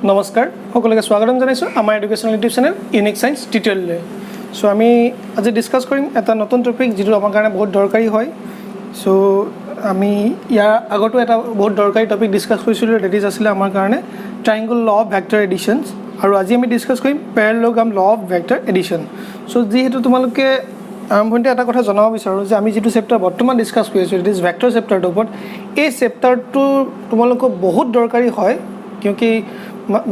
নমস্কাৰ সকলোকে স্বাগতম জনাইছো আমাৰ educational YouTube channel unique science টিউটোৰিয়েললৈ সো আমি আজি ডিসকাস কৰিম এটা নতুন টপিক যেটো আমাৰ কাৰণে বহুত দৰকাৰী হয় সো আমি ইয়াৰ আগতো এটা বহুত দৰকাৰী টপিক ডিসকাস কৰিছিলো ডেট ইজ আছিল আমাৰ কাৰণে ট্ৰায়াঙ্গল ল অফ ভেক্টৰ এডিশনস আৰু আজি আমি ডিসকাস কৰিম প্যাৰালেলোগ্ৰাম law of vector edition so যেহেতু তোমালোকে আৰম্ভণিতে এটা কথা জনাব বিচাৰো যে আমি যেটো চেপ্টাৰ বৰ্তমান ডিসকাস কৰি আছো ইট ইজ ভেক্টৰ চেপ্টাৰটোৰ ওপৰত এই চেপ্টাৰটো তোমালোকক বহুত দৰকাৰী হয় क्योंकि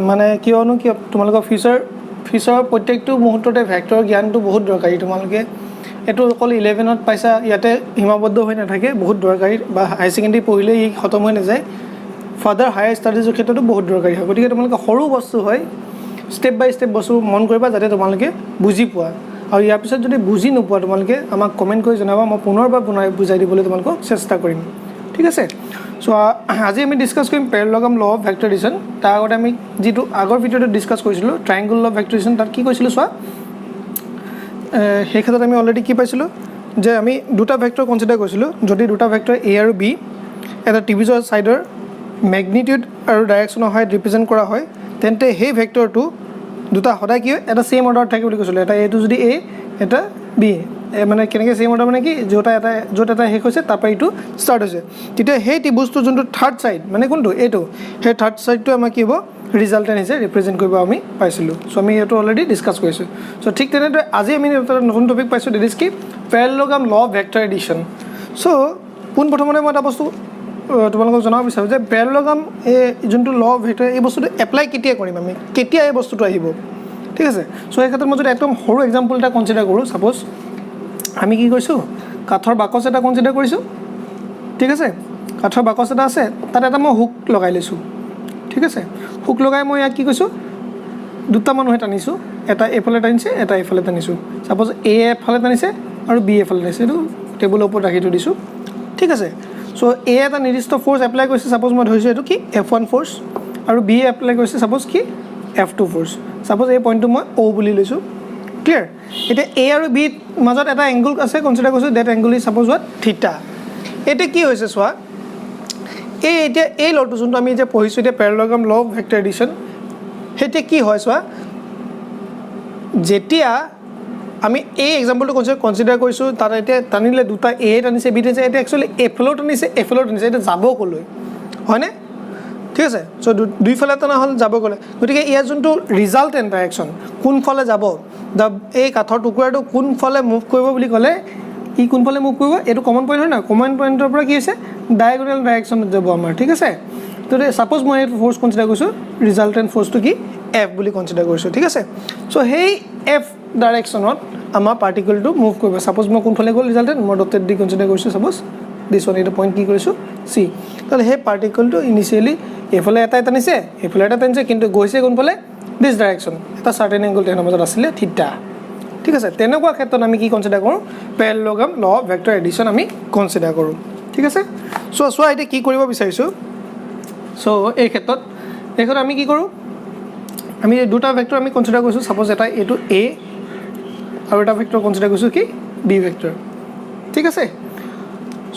माने कियनो कि तुमलोक फ्यूचर प्रत्येकटो मुहूर्तते भेक्टर ज्ञानটো बहुत दरकारी तुमलोके एतो অকল 11ত পাইছা ইয়াতে হিমাবদ্ধ হৈ নাথাকে বহুত দৰकारी বা হাই সেকেন্ডাৰী পঢ়িলে ই খতম হৈ নাযায় ফাদাৰ হায়াৰ ষ্টাডিজৰ ক্ষেত্ৰতো বহুত দৰकारी হয় গতিকে তোমালোকে সৰু বস্তু হয় স্টেপ বাই স্টেপ বস্তু মন কৰিবা যাতে তোমালোকে বুজি পোৱা আৰু ইয়াৰ পিছত যদি বুজি নোপোৱা তোমালোকে আমাক কমেন্ট কৰি জনাবা মই পুনৰবাৰ বুজাই দিবলৈ তোমালোকক চেষ্টা কৰিম ঠিক আছে সো আজি আমি ডিসকাস কৰিম প্যাৰালেলোগ্ৰাম ল অফ ভেক্টৰ এডিশন তাৰ আগতে আমি যেটো আগৰ ভিডিওতে ডিসকাস কৰিছিলো ট্ৰায়াঙ্গল ল অফ ভেক্টৰ এডিশন তাত কি কৈছিলো সোৱা সেই ক্ষেত্ৰত আমি অলৰেডি কি পাইছিলো যে আমি দুটা ভেক্টৰ কনসিডাৰ কৰিছিলো যদি দুটা ভেক্টৰ a আৰু b এটা ত্ৰিভুজৰ সাইডৰ ম্যাগনিটিউড আৰু ডাইৰেকশনৰ হয় ৰিপ্ৰেজেন্ট কৰা হয় তেন্তে সেই ভেক্টৰটো দুটা সদায় কি এটা সেম অৰ্ডাৰ থাকে বুলি কৈছিলো এটা a টো যদি a এটা b মানে কেনেকৈ সেম অৰ্ডাৰ মানে কি যত এটা শেষ হৈছে তাৰপৰা ইটো স্টাৰ্ট হৈছে তেতিয়া সেই ত্ৰিভুজটো যোনটো থাৰ্ড সাইড মানে কোনটো এটো সেই থাৰ্ড সাইডটো আমাৰ কি হ'ব ৰিজাল্টেন্ট হিচাপে ৰিপ্ৰেজেন্ট কৰিব আমি পাইছিলো সো আমি এটো অলৰেডি ডিসকাস কৰিছো সো ঠিক তেনেদৰে আজি আমি এটা নতুন টপিক পাইছো ডেট ইজ কি প্যাৰালেলোগ্ৰাম law of vector edition so পোন প্ৰথমতে মই এটা বস্তু তোমালোকক জনাব বিচাৰো যে প্যাৰালেলোগ্ৰাম এই যোনটো ল অফ ভেক্টৰ এই বস্তুটো এপ্লাই কেতিয়া কৰিম আমি কেতিয়া এই বস্তুটো আহিব ঠিক আছে সো এই ক্ষেত্ৰত মই যদি একদম সৰু এক্সাম্পল এটা কনসিডাৰ কৰো সাপোজ আমি কি কৈছো কাঠৰ বাকচ এটা কনসিডাৰ কৰিছো ঠিক আছে কাঠৰ বাকচ এটা আছে তাত এটা মই হুক লগাই লৈছো ঠিক আছে হুক লগাই মই ইয়াত কি কৈছো দুটা মানুহে টানিছো এটা এফালে টানিছে এটা এফালে টানিছো সাপোজ এ এফালে টানিছে আৰু বি এফালে টানিছে এটো টেবুলৰ ওপৰত ৰাখি থৈ দিছো ঠিক আছে সো এ এটা নিৰ্দিষ্ট ফোৰ্স এপ্লাই কৰিছে সাপোজ মই ধৰিছো এটো কি F1 ফোৰ্স আৰু বি এপ্লাই কৰিছে সাপোজ কি F2 ফোৰ্স সাপোজ এই পইণ্টটো মই O বুলি লৈছো ক্লিয়াৰ এটা a আৰু b মাজত এটা এংগল আছে কনসিডাৰ কৰিছো that angle is suppose what থিটা এটা কি হৈছে সোৱা এটা এই লটো যোনটো আমি যে পঢ়িছো এটা প্যাৰালেলোগ্ৰাম ল অফ ভেক্টৰ এডিশন হেতে কি হয় সোৱা যেতিয়া আমি এই এক্সাম্পলটো কনসিডাৰ কৰিছো তাৰ এটা টানিলে দুটা a টানিছে b টানিছে এটা একচুয়ালি এফলো টানিছে এটা যাব কলৈ হয়নে ঠিক আছে সো দুইফালে টানা হল যাব কলৈ গতিকে ইয়াৰ যোনটো ৰিজাল্টেন্ট ডাইৰেকশন কোন ফালে যাব এই কাঠৰ টুকুৰাটো কোন ফালে মুভ কৰিব বুলি ক'লে ই কোন ফালে মুভ কৰিব এটো কমন পইণ্ট হয় না কমন পইণ্টৰ পৰা কি হৈছে ডায়াগোনাল ডাইৰেকশনত যাব আমাৰ ঠিক আছে তো সাপোজ মই ফোৰ্স কনসিডাৰ কৰিছো ৰিজাল্টেন্ট ফোৰ্সটো কি F বুলি কনসিডাৰ কৰিছো ঠিক আছে সো সেই F ডাইৰেকশনত আমাৰ পাৰ্টিকলটো মুভ কৰিব সাপোজ মই কোন ফালে গ'ল ৰিজাল্টেন্ট মই ডটেড দি কনসিডাৰ কৰিছো সাপোজ দিস ওয়ান এটা পইণ্ট কি কৰিছো C তাহলে সেই পাৰ্টিকলটো ইনিশিয়ালি এফালে এটা টানিছে এফালে এটা টানিছে কিন্তু গৈছে কোন ফালে দিস ডাইৰেকশন এটা সাৰ্টেন এংগল তেনৰ মাজত আছিল থিটা ঠিক আছে তেনেকুৱা ক্ষেত্ৰত আমি কি কনসিডাৰ কৰো প্যাৰালেলোগ্ৰাম ল অফ ভেক্টৰ এডিশন আমি কনসিডাৰ কৰো ঠিক আছে সো সোৱা এটা কি কৰিব বিচাৰিছো সো এই ক্ষেত্ৰত আমি কি কৰো আমি দুটা ভেক্টৰ আমি কনসিডাৰ কৰিছো সাপোজ এটা এটো a আৰু এটা ভেক্টৰ কনসিডাৰ কৰিছো কি b ভেক্টৰ ঠিক আছে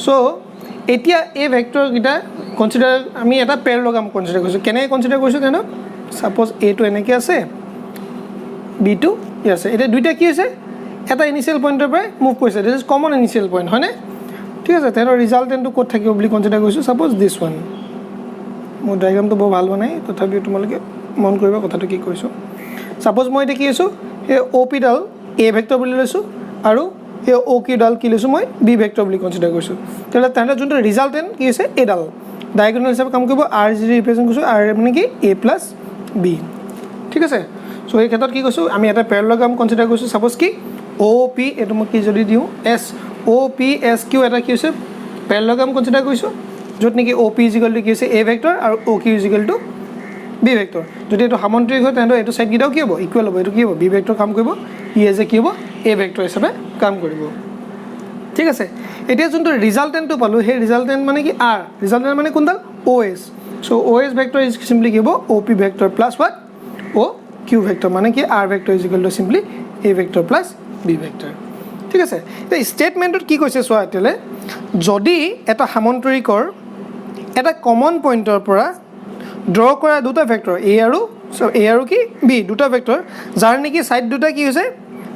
সো এতিয়া এই ভেক্টৰ গিটা কনসিডাৰ আমি এটা প্যাৰালেলোগ্ৰাম কনসিডাৰ কৰিছো কেনে কনসিডাৰ কৰিছো কেন সাপোজ a টো এনেকৈ আছে b টো আছে এটা দুইটা কি আছে এটা ইনিশিয়াল পইণ্টৰ পৰা মুভ কৰিছে this is common initial point হয়নে ঠিক আছে তেৰ ৰিজাল্টেন্টটো ক'ত থাকিব বুলি কনসিডাৰ কৰিছো সাপোজ দিস ওয়ান মই ডায়াগ্ৰামটো বৰ ভাল বনাই তথাপিও তোমালোকে মন কৰিবা কথাটো কি কৈছো সাপোজ মই এটা কি আছো এই OP ডাল a ভেক্টৰ বুলি লৈছো আৰু এই OQ ডাল কি লৈছো মই b ভেক্টৰ বুলি কনসিডাৰ কৰিছো তেলে তাহলে যোনটো ৰিজাল্টেন্ট কি আছে a ডাল ডায়াগোনাল হিচাপে কাম কৰিব r যি ৰিপ্ৰেজেন্ট কৰিছো r মানে কি a + b ঠিক আছে সো এই ক্ষেত্ৰত কি কৈছো আমি এটা প্যাৰালেলোগ্ৰাম কনসিডাৰ কৰিছো সাপোজ কি OP এটো মই কি যদি দিও S OPSQ এটা কি হৈছে প্যাৰালেলোগ্ৰাম কনসিডাৰ কৰিছো যত নেকি OP = কি হৈছে a ভেক্টৰ আৰু OQ = b ভেক্টৰ যদি এটো সামন্ত্ৰিক হয় তেন্তে এটো সাইড গিটাও কি হ'ব ইকুৱেল হ'ব এটো কি হ'ব b ভেক্টৰ কাম কৰিব ই এজ কি হ'ব a ভেক্টৰ হিচাপে কাম কৰিব ঠিক আছে এতিয়া যোনটো ৰিজাল্টেন্টটো পালো সেই ৰিজাল্টেন্ট মানে কি r ৰিজাল্টেন্ট মানে কোনডাল OS so OS vector is simply কি হ'ব OP vector plus what OQ vector মানে কি r vector = simply a vector plus b vector ঠিক আছে এই স্টেটমেন্টত কি কৈছে সোৱা এতলে যদি এটা সামন্ত্ৰিকৰ এটা কমন পইণ্টৰ পৰা ড্ৰ কৰা দুটা ভেক্টৰ a আৰু সো এ আৰু কি বি দুটা ভেক্টৰ যাৰ নেকি সাইড দুটা কি হৈছে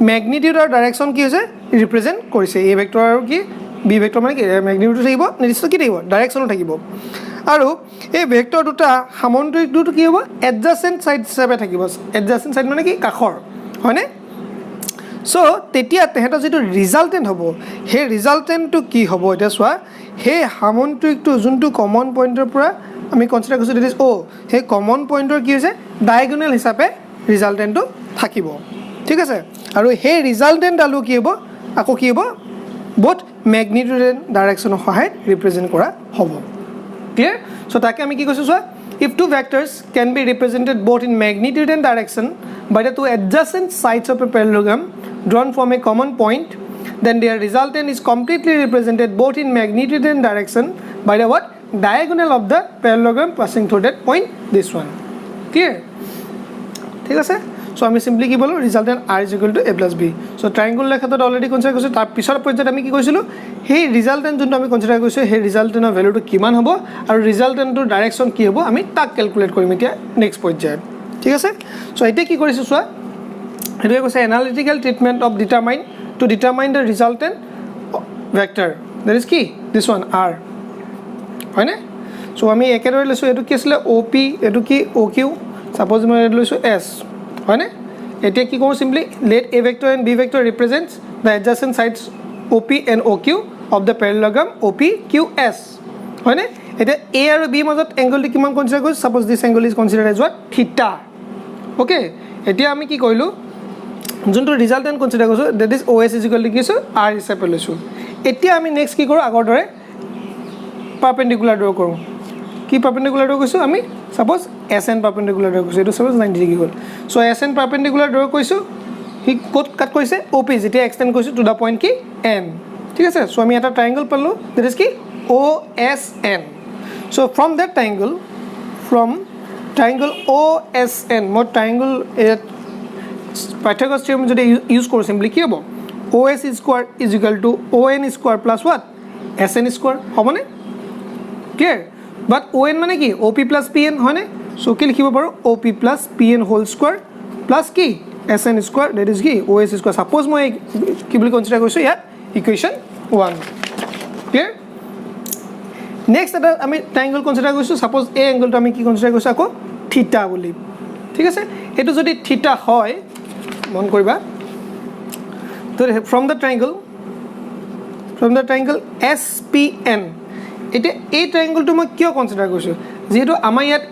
ম্যাগনিটিউড আৰু ডাইৰেকশন কি হৈছে ৰিপ্ৰেজেন্ট কৰিছে এ ভেক্টৰ আৰু কি বি ভেক্টৰ মানে কি ম্যাগনিটিউড থাকিব নিৰ্দিষ্ট কি থাকিব ডাইৰেকশনো থাকিব আৰু এই ভেক্টৰ দুটা সামন্তৰিক দুটো কি হ'ব এডজাসেন্ট সাইড হিচাপে থাকিব এডজাসেন্ট সাইড মানে কি কাখৰ হয়নে সো তেতিয়া তেহেঁতৰ যেটো ৰিজাল্টেন্ট হ'ব হে ৰিজাল্টেন্টটো কি হ'ব এটা চোৱা হে সামন্তৰিকটো যোনটো কমন পইণ্টৰ পৰা আমি কনসিডাৰ কৰিছো দিছ ও হে কমন পইণ্টৰ কি হৈছে ডায়াগোনাল হিচাপে ৰিজাল্টেন্টটো থাকিব ঠিক আছে আৰু হে ৰিজাল্টেন্ট আলু কি হ'ব আকৌ কি হ'ব both magnitude and direction of height represent kora hobo clear so take ami ki koisu so if two vectors can be represented both in magnitude and direction by the two adjacent sides of a parallelogram drawn from a common point then their resultant is completely represented both in magnitude and direction by the what diagonal of the parallelogram passing through that point this one clear ঠিক আছে so আমি simply কি বলো রিজাল্টেন্ট r = a + b so triangle লেখাটো already consider কৰিছো তাৰ পিছৰ পৰ্যায়ত আমি কি কৈছিলো সেই ৰিজাল্টেন্ট যোনটো আমি কনসিডাৰ কৰিছো সেই ৰিজাল্টেন্টৰ ভ্যালুটো কিমান হ'ব আৰু ৰিজাল্টেন্টৰ ডাইৰেকশন কি হ'ব আমি তাক ক্যালকুলেট কৰিম এতিয়া নেক্সট পৰ্যায়ত ঠিক আছে সো এতিয়া কি কৰিছো চোৱা এটো কৈছে analytical treatment of determine the resultant vector that is কি দিস ওয়ান r হয়নে সো আমি একেদৰে লৈছো এটো কি আছিল op এটো কি oq সাপোজ মই লৈছো s হয়নে এতিয়া কি কৰো simply let a vector and b vector represents the adjacent sides op and oq of the parallelogram opqs হয়নে এতিয়া a আৰু b মাজত এংগলটো কিমান কনসিডাৰ কৰিছো suppose this angle is considered as what theta okay এতিয়া আমি কি কইলো যোনটো ৰিজাল্টেন্ট কনসিডাৰ কৰিছো that is os = কি আছে r হিচাপে লৈছো এতিয়া আমি নেক্সট কি কৰো আগৰ দৰে পাৰপেন্ডিকুলাৰ ড্ৰ কৰো কি পাৰপেন্ডিকুলাৰ ড্ৰ কৰিছো আমি suppose SN perpendicular draw কৰিছো এটো suppose 90 ডিগ্ৰী হ'ল সো SN perpendicular draw কৰিছো হি কোট কাট কৰিছে OP যেটা এক্সটেন্ড কৰিছো টু দা পইণ্ট কি N ঠিক আছে সো আমি এটা ট্ৰায়াঙ্গল পালো দ্যাট ইজ কি OSN so from that ট্ৰায়াঙ্গল OSN মই ট্ৰায়াঙ্গল পাইথাগোৰাছ থিওৰেম যদি ইউজ কৰো সিম্পলি কি হ'ব OS square = ON square plus what SN square হ'বনে ক্লিয়াৰ but ON মানে কি OP plus PN হয়নে সো কি লিখিব পাৰো OP plus PN whole square plus কি SN square that is কি OS square suppose মই কি বুলি কনসিডাৰ কৰিছো ইয়াত ইকুৱেশ্যন 1 ক্লিয়াৰ নেক্সট এটা আমি ট্ৰায়াঙ্গল কনসিডাৰ কৰিছো suppose এই এংগলটো আমি কি কনসিডাৰ কৰিছো আকৌ থিটা বুলি ঠিক আছে এটো যদি থিটা হয় মন কৰিবা তো from the triangle SPN এটা এই ট্ৰায়াঙ্গলটো মই কিয় কনসিডাৰ কৰিছো যেহেতু আমাৰ ইয়াত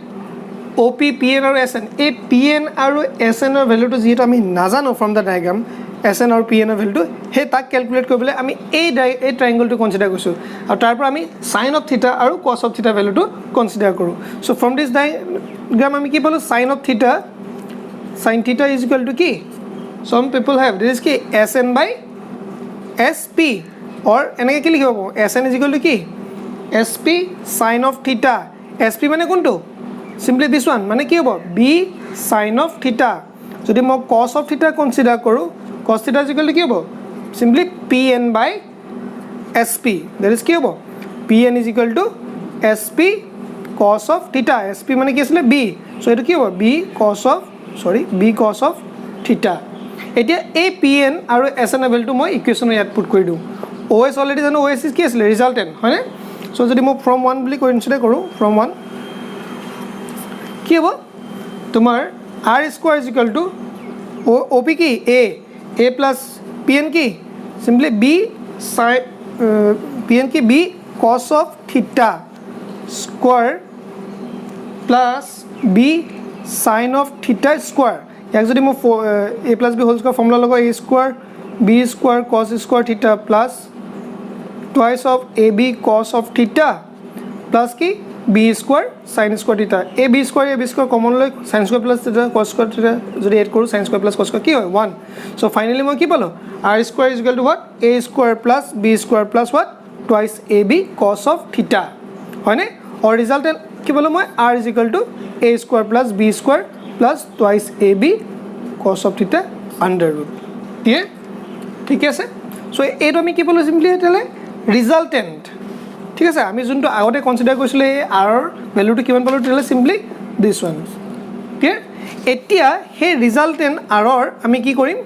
OP PN আৰু SN এই PN আৰু SN ৰ ভ্যালুটো যেহেতু আমি নাজানো ফ্ৰম দা ডায়াগ্ৰাম SN আৰু PN ৰ ভ্যালুটো হে তাক ক্যালকুলেট কৰিবলৈ আমি এই ট্ৰায়াঙ্গলটো কনসিডাৰ কৰিছো আৰু তাৰ পৰা আমি sin of theta আৰু cos of theta ভ্যালুটো কনসিডাৰ কৰো সো ফ্ৰম দিস ডায়াগ্ৰাম আমি কি পালো sin theta = কি some people have this is কি SN by SP or এনেকে কি লিখিব SN = কি SP sin of theta SP মানে কোনটো simply this one মানে কি হ'ব B sin of theta যদি মই cos of theta কনসিডাৰ কৰো cos theta = কি হ'ব simply PN by SP that is কি হ'ব PN = SP cos of theta SP মানে কি আছিল B সো এটো কি হ'ব B cos of theta এতিয়া এই PN আৰু SN ভ্যালুটো মই ইকুৱেশ্যনৰ ইয়াত পুট কৰি দিও OS অলৰেডি জানো OS কি আছিল ৰিজাল্টেন্ট হয়নে সো যদি মই from 1 বুলি কনসিডাৰ কৰো from 1 কি হ'ব তোমাৰ r square = OP কি a plus PN কি simply B sin PN কি B cos of theta square plus B sin of theta square ইয়াক যদি মই a plus B whole square formula লগাও a square B square cos square theta plus twice of AB cos of theta plus কি B square sin square theta AB square common লৈ sin square plus theta cos square theta যদি add কৰো sin square plus cos square কি হয় 1 so finally মই কি পালো r square = what a square plus B square plus what twice AB cos of theta হয়নে or resultant কি পালো মই r = a square plus B square plus twice AB cos of theta under root ঠিক আছে so এইটো আমি কি পালো simply এটালে ৰিজাল্টেন্ট ঠিক আছে আমি যোনটো আগতে কনসিডাৰ কৰিছিল এই r ৰ ভ্যালুটো কিমান পালো তেলে সিম্পলি দিস ওয়ান ক্লিয়াৰ এতিয়া সেই ৰিজাল্টেণ্ট আৰৰ আমি কি কৰিম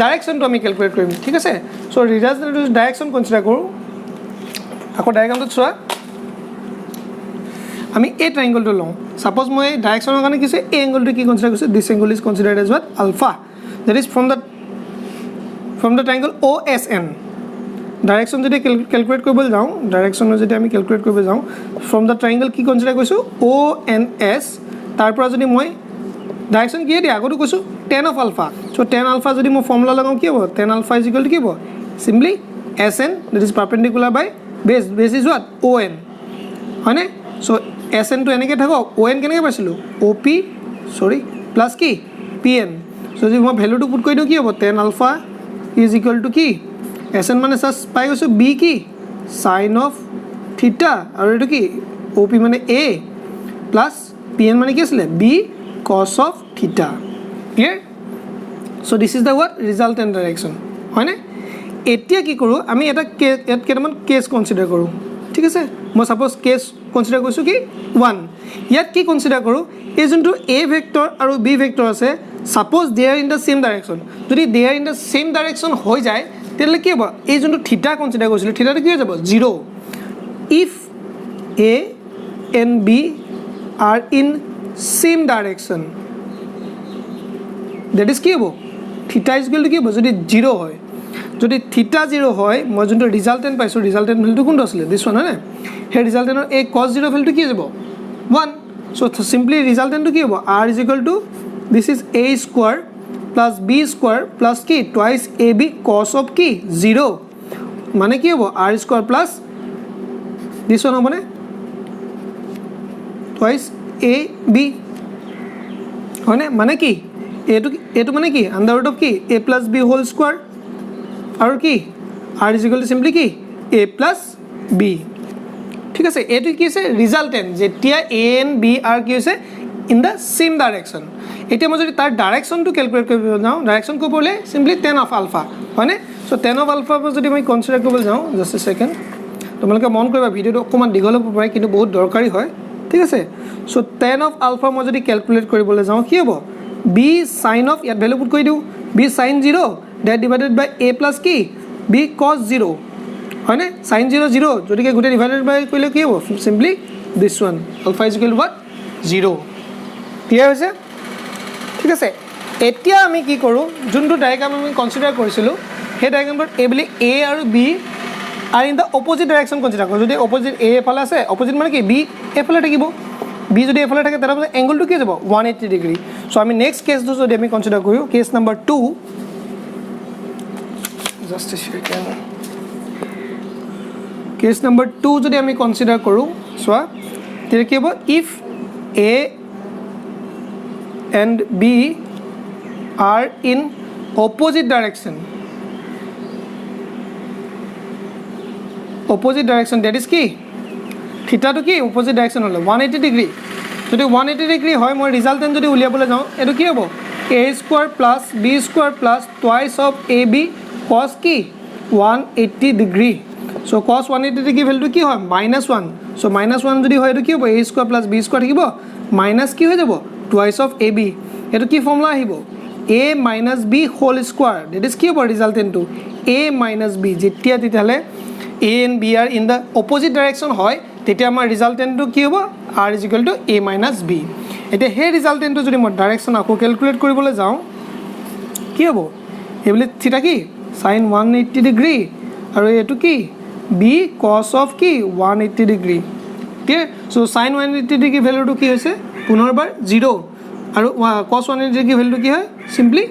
ডাইৰেকশ্যনটো আমি কেলকুলেট কৰিম ঠিক আছে চ' ৰিজাল্টেণ্টটো ডাইৰেকশ্যন কনচিডাৰ কৰোঁ আকৌ ডায়েগ্ৰামটোত চোৱা আমি এই ট্ৰাইংগলটো লওঁ ছাপ'জ মই ডাইৰেকশ্যনৰ কাৰণে কি কৈছে এই এংগলটো কি কনচিডাৰ কৰিছোঁ this angle is considered as what alpha that is from the triangle OSN direction যদি কেলকুলেট কৰিবলৈ যাওঁ ডাইৰেকশ্যনৰ যদি আমি কেলকুলেট কৰিব যাওঁ ফ্ৰম দ্য ট্ৰাইংগল কি কনচিডাৰ কৰিছোঁ ONS তাৰ পৰা যদি মই ডাইৰেকশ্যন কিহে দিয়ে আগতো কৈছোঁ tan of alpha so' tan alpha যদি মই ফৰ্মুলা লগাওঁ কি হ'ব tan alpha is equal to কি হ'ব simply SN that is perpendicular by base is what ON হয়নে চ' SN টো এনেকৈ থাকক ON কেনেকৈ পাইছিলোঁ OP প্লাছ কি PN চ' যদি মই ভেলুটো পুট কৰি দিওঁ কি হ'ব tan alpha is equal to কি SN মানে চাৰ্চ পাই গৈছোঁ B কি sin of theta আৰু এইটো কি OP মানে A প্লাছ PN মানে কি আছিলে B cos of theta clear so this is the what resultant direction হয়নে এতিয়া কি কৰোঁ আমি এটা ইয়াত কেইটামান কেছ কনচিডাৰ কৰোঁ ঠিক আছে মই ছাপ'জ কেছ কনচিডাৰ কৰিছোঁ কি 1 ইয়াত কি কনচিডাৰ কৰোঁ এই যোনটো A ভেক্টৰ আৰু B ভেক্টৰ আছে suppose they are in the same direction যদি they are in the same direction হৈ যায় তেতিয়াহ'লে কি হ'ব এই যোনটো থিটা কনচিডাৰ কৰিছিলোঁ থিটাটো কি হৈ যাব 0 if A and B are in same direction that is কি হ'ব থিটা ইজ ইকুৱেল টু কি হ'ব যদি 0 হয় যদি থিটা 0 হয় মই যোনটো ৰিজাল্টেণ্ট পাইছোঁ ৰিজাল্টেণ্ট ভেলুটো কোনটো আছিলে দিছ ওৱান হয়নে সেই ৰিজাল্টেণ্টৰ এই cos 0 ভেলুটো কি হৈ যাব 1 চ' চিম্পলি ৰিজাল্টেণ্টটো কি হ'ব R is equal to this is A square plus B square plus কি টুৱাইচ AB cos অফ কি 0 মানে কি হ'ব R square plus this one হ'বনে টুৱাইচ AB হয়নে মানে কি এইটো মানে কি আণ্ডাৰ ৰুট অফ কি A plus B whole square আৰু কি R is equal to simply কি A প্লাছ B ঠিক আছে এইটো কি হৈছে ৰিজাল্টেণ্ট যেতিয়া A and B are কি হৈছে ইন দ্য ছেম ডাইৰেকশ্যন এতিয়া মই যদি তাৰ ডাইৰেকশ্যনটো কেলকুলেট কৰিব যাওঁ ডাইৰেকশ্যন ক'ব হ'লে চিম্পলি tan of alpha হয়নে চ' tan of alpha যদি মই কনচিডাৰ কৰিবলৈ যাওঁ জাষ্ট এ ছেকেণ্ড তোমালোকে মন কৰিবা ভিডিঅ'টো অকণমান দীঘল হ'ব পাৰে কিন্তু বহুত দৰকাৰী হয় ঠিক আছে চ' tan of alpha মই যদি কেলকুলেট কৰিবলৈ যাওঁ কি হ'ব B sin of ইয়াত ভেলু পুট কৰি দিওঁ B sin 0 that divided by A plus কি B cos 0 হয়নে sin 0 0 যদিকে গোটেই ডিভাইডেড বাই কৰিলে কি হ'ব simply this one alpha is equal to what 0 clear হৈছে ঠিক আছে এতিয়া আমি কি কৰোঁ যোনটো ডায়েগ্ৰাম আমি কনচিডাৰ কৰিছিলোঁ সেই ডায়েগ্ৰামটোত A বুলি A আৰু B আৰু in the opposite direction consider কৰোঁ যদি অপজিট A এফালে আছে অপজিট মানে কি B এফালে থাকিব B যদি এফালে থাকে তাৰ এংগলটো কি হৈ যাব 180 ডিগ্ৰী চ' আমি নেক্সট কেছটো যদি আমি কনচিডাৰ কৰোঁ case number 2 just a second case number 2 যদি আমি কনচিডাৰ কৰোঁ চোৱা তেতিয়া কি হ'ব if A and B are in opposite direction that is কি থিটাটো কি opposite direction হ'লে 180 ডিগ্ৰী যদি 180 ডিগ্ৰী হয় মই ৰিজাল্টেণ্ট যদি উলিয়াবলৈ যাওঁ এইটো কি হ'ব A square plus B square plus twice of AB cos কি 180 ডিগ্ৰী চ' cos 180 ডিগ্ৰী ভেলুটো কি হয় -1 চ' -1 যদি হয় এইটো কি হ'ব A square plus B square থাকিব মাইনাছ কি হৈ যাব টুৱাইচ অফ AB এইটো কি ফৰ্মুলা আহিব A minus B whole square that is কি হ'ব ৰিজাল্টেণ্টটো A minus B যেতিয়া তেতিয়াহ'লে A and B are in the opposite direction হয় তেতিয়া আমাৰ ৰিজাল্টেণ্টটো কি হ'ব R is equal to A minus B এতিয়া সেই ৰিজাল্টেণ্টটো যদি মই ডাইৰেকশ্যন আকৌ কেলকুলেট কৰিবলৈ যাওঁ কি হ'ব এইবুলি থিটা কি sin 180 ডিগ্ৰী আৰু এইটো কি B cos of কি 180 ডিগ্ৰী ক্লিয়াৰ চ' sin 180 ডিগ্ৰী ভেলুটো কি হৈছে পুনৰবাৰ 0 আৰু cos 180 ডিগ্ৰী ভেলুটো কি হয় চিম্পলি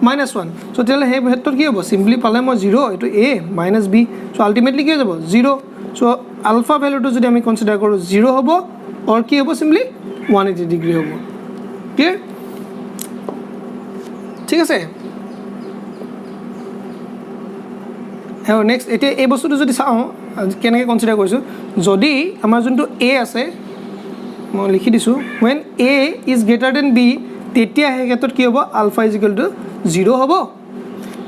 -1 চ' তেতিয়াহ'লে সেই ক্ষেত্ৰত কি হ'ব চিম্পলি পালে মই 0 এইটো A minus B so' ultimately কি হৈ যাব 0 চ' আলফা ভেলুটো যদি আমি কনচিডাৰ কৰোঁ 0 হ'ব আৰু কি হ'ব চিম্পলি 180 ডিগ্ৰী হ'ব ক্লিয়াৰ ঠিক আছে আৰু নেক্সট এতিয়া এই বস্তুটো যদি চাওঁ কেনেকৈ কনচিডাৰ কৰিছোঁ যদি আমাৰ যোনটো A আছে মই লিখি দিছোঁ when A is greater than B তেতিয়া সেই ক্ষেত্ৰত কি হ'ব আলফা ইজ ইকুৱেল টু 0 হ'ব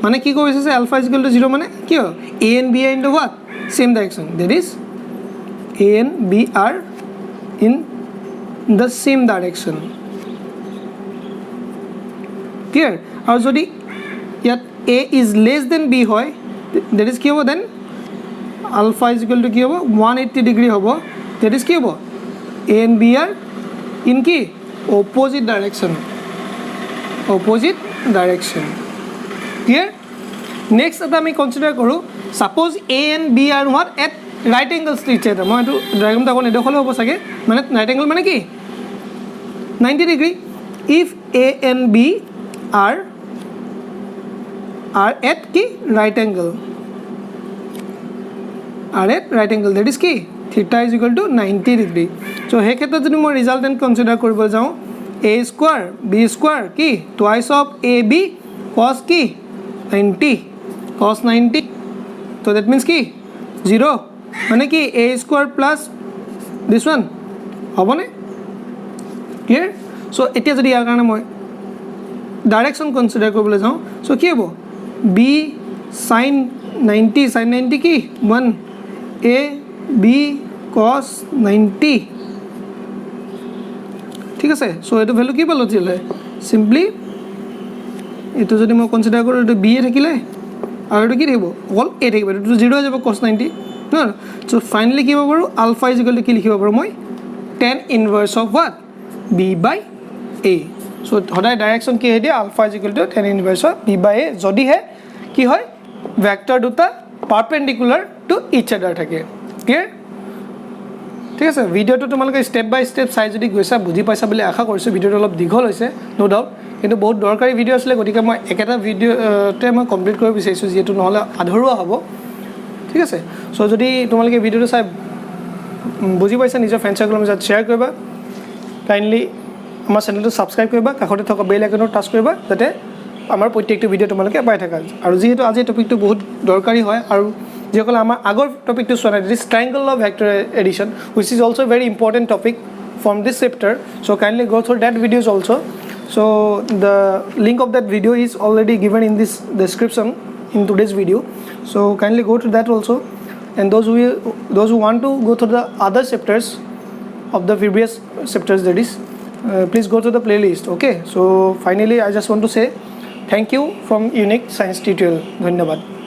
মানে কি কৈছে যে আলফা ইজ ইকুৱেল টু 0 মানে কি হ'ব A and B are in the what same direction that is A and B are in the same direction clear আৰু যদি ইয়াত a is less than b হয় that is কি হ'ব then alpha is equal to কি হ'ব 180 degree হ'ব that is কি হ'ব a and b are in কি opposite direction clear next এটা আমি কনসিডাৰ কৰোঁ suppose a and b are what at right angles to each other মই এইটো ডায়াগ্ৰামটো আকৌ নেদেখালে হ'ব চাগে মানে right angle মানে কি 90 degree if a and b are at কি right angle that is কি theta is equal to 90 degree so हे ক্ষেত্ৰত যদি মই ৰিজাল্টেন্ট কনসিডাৰ কৰিব যাওঁ a square b square কি twice of ab cos কি 90 cos 90 so that means কি 0 মানে কি a square plus this one হ'বনে clear so এতিয়া যদি ইয়াৰ কাৰণে মই ডাইৰেকশন কনসিডাৰ কৰিবলৈ যাওঁ so কি হ'ব b sin 90 কি 1 a b cos 90 ঠিক আছে so এটো ভ্যালু কি পালো তিলে সিম্পলি এটো যদি মই কনসিডাৰ কৰো এটো b এ থাকিলে আৰু এটো কি থাকিব অল a থাকিব এটো 0 হৈ যাব cos 90 ন so ফাইনালি কি হ'ব বাৰু alpha is equal to কি লিখিব পাৰো মই tan inverse of what b by a so সদায় ডাইৰেকশন কি হেদি alpha is equal to tan inverse of b by a যদি হে কি হয় ভেক্টৰ দুটা পারপেন্ডিকুলার টু ইচ আদার থাকে ক্লিয়ার ঠিক আছে ভিডিওটো তোমালোকে স্টেপ বাই স্টেপ চাই যদি গৈছা বুজি পাইছা বুলি আশা কৰিছো ভিডিওটো অলপ দীঘল হৈছে নো ডাউট কিন্তু বহুত দৰকাৰী ভিডিও আছিল গতিকে মই একেটা ভিডিওতে মই কমপ্লিট কৰিব বিচাৰিছো যেটো নহলে আধৰুৱা হ'ব ঠিক আছে সো যদি তোমালোকে ভিডিওটো চাই বুজি পাইছা নিজৰ ফ্ৰেন্ড সাৰ্কেলৰ মাজত শেয়াৰ কৰিবা কাইন্ডলি আমাৰ চেনেলটো সাবস্ক্ৰাইব কৰিবা কাষতে থকা বেল আইকনৰ টাচ কৰিবা যাতে আমাৰ প্ৰত্যেকটো ভিডিও তোমালোকে পাই থাকা আৰু যেহেতু আজি টপিকটো বহুত দৰকাৰী হয় আৰু যেকল আমাৰ আগৰ টপিকটো সোনা this triangle of vector addition which is also very important topic from this chapter so kindly go through that videos also so the link of that video is already given in this description in today's video so kindly go to that also and those who want to go through the other chapters of the previous chapters that is please go to the playlist okay so finally I just want to say thank you from Unique Science Tutorial. Dhanyabad.